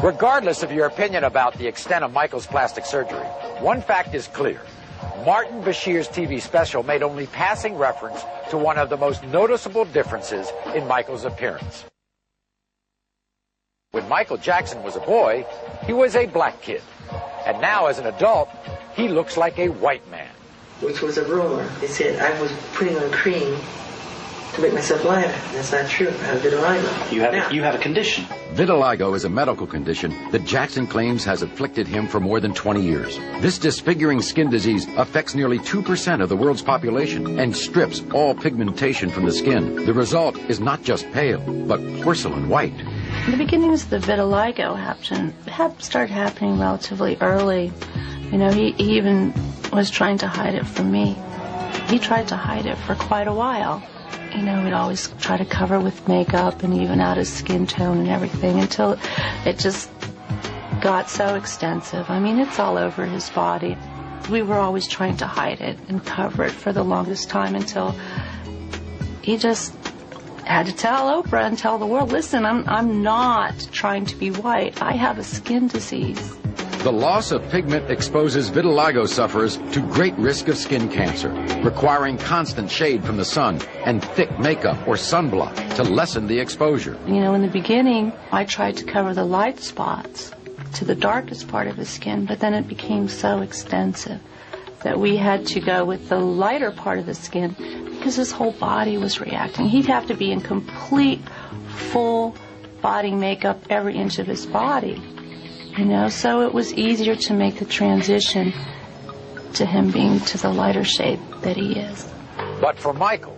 Regardless of your opinion about the extent of Michael's plastic surgery, one fact is clear. Martin Bashir's TV special made only passing reference to one of the most noticeable differences in Michael's appearance. When Michael Jackson was a boy, he was a black kid. And now as an adult, he looks like a white man. Which was a rumor. They said I was putting on cream to make myself lighter. That's not true. I have vitiligo. You have a condition. Vitiligo is a medical condition that Jackson claims has afflicted him for more than 20 years. This disfiguring skin disease affects nearly 2% of the world's population and strips all pigmentation from the skin. The result is not just pale, but porcelain white. The beginnings of the vitiligo started happening relatively early. You know, he even was trying to hide it from me. He tried to hide it for quite a while. You know, we'd always try to cover with makeup and even out his skin tone and everything until it just got so extensive. I mean, it's all over his body. We were always trying to hide it and cover it for the longest time until he just had to tell Oprah and tell the world, listen, I'm not trying to be white. I have a skin disease. The loss of pigment exposes vitiligo sufferers to great risk of skin cancer, requiring constant shade from the sun and thick makeup or sunblock to lessen the exposure. You know, in the beginning, I tried to cover the light spots to the darkest part of his skin, but then it became so extensive that we had to go with the lighter part of the skin because his whole body was reacting. He'd have to be in complete, full body makeup every inch of his body. You know, so it was easier to make the transition to him being to the lighter shade that he is. But for Michael,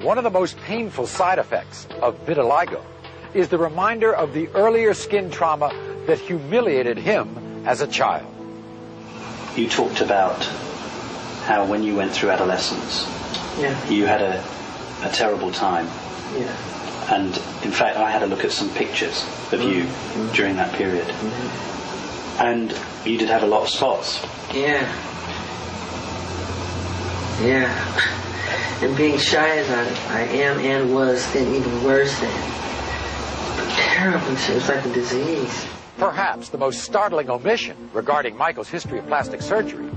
one of the most painful side effects of vitiligo is the reminder of the earlier skin trauma that humiliated him as a child. You talked about how when you went through adolescence, you had a terrible time. Yeah. And in fact, I had a look at some pictures of you during that period. And you did have a lot of spots. Yeah. And being shy as I am and was, then even worse than. Terrible. It was like a disease. Perhaps the most startling omission regarding Michael's history of plastic surgery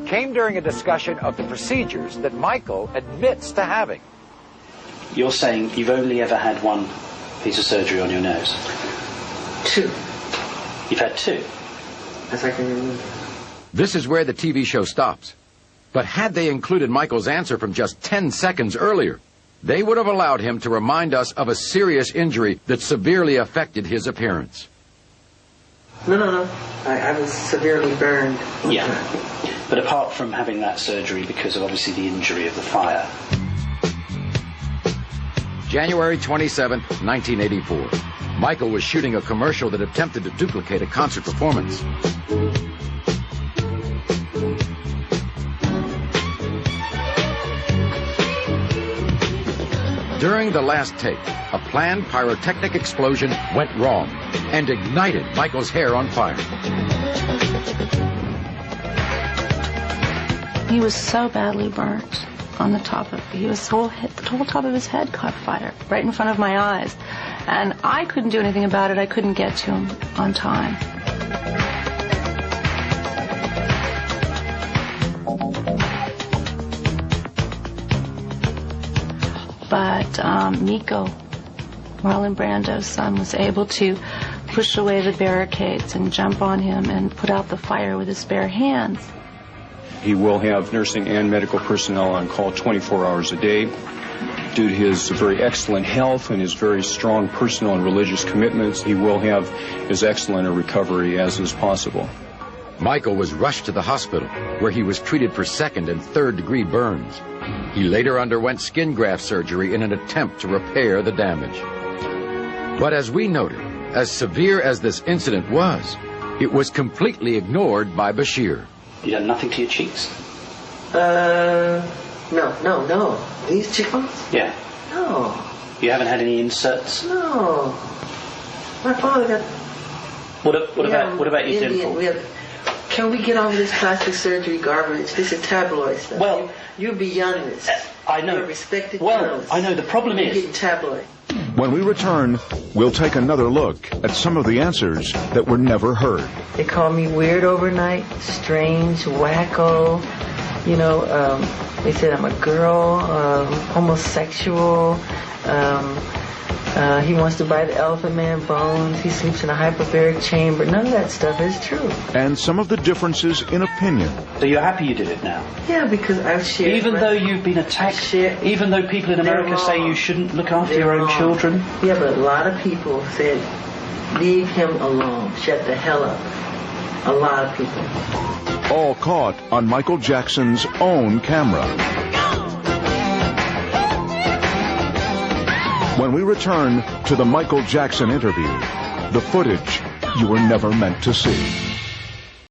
came during a discussion of the procedures that Michael admits to having. You're saying you've only ever had one piece of surgery on your nose? 2. You've had 2? As I can remember. This is where the TV show stops. But had they included Michael's answer from just 10 seconds earlier, they would have allowed him to remind us of a serious injury that severely affected his appearance. No. I was severely burned. Yeah. But apart from having that surgery because of obviously the injury of the fire. January 27, 1984. Michael was shooting a commercial that attempted to duplicate a concert performance. During the last take, a planned pyrotechnic explosion went wrong and ignited Michael's hair on fire. He was so badly burnt on the top of the whole top of his head caught fire right in front of my eyes. And I couldn't do anything about it. I couldn't get to him on time. But Nico, Marlon Brando's son, was able to push away the barricades and jump on him and put out the fire with his bare hands. He will have nursing and medical personnel on call 24 hours a day. Due to his very excellent health and his very strong personal and religious commitments, he will have as excellent a recovery as is possible. Michael was rushed to the hospital, where he was treated for 2nd and 3rd degree burns. He later underwent skin graft surgery in an attempt to repair the damage. But as we noted, as severe as this incident was, it was completely ignored by Bashir. You had nothing to your cheeks? No. These cheekbones? Yeah. No. You haven't had any inserts? No. My father got... What about your dimple? Can we get off this plastic surgery garbage? This is tabloid stuff. Well... You're beyond this. I know. You're a respected journalist. journalist. I know. The problem is... You're getting tabloid. When we return, we'll take another look at some of the answers that were never heard. They call me weird overnight, strange, wacko. You know, they said I'm a girl, homosexual. He wants to buy the Elephant Man bones. He sleeps in a hyperbaric chamber. None of that stuff is true. And some of the differences in opinion. So you're happy you did it now? Yeah, because I've shared... Even though you've been attacked, even though people in America say you shouldn't look after your own children? Yeah, but a lot of people said, leave him alone. Shut the hell up. A lot of people. All caught on Michael Jackson's own camera. When we return to the Michael Jackson interview, the footage you were never meant to see.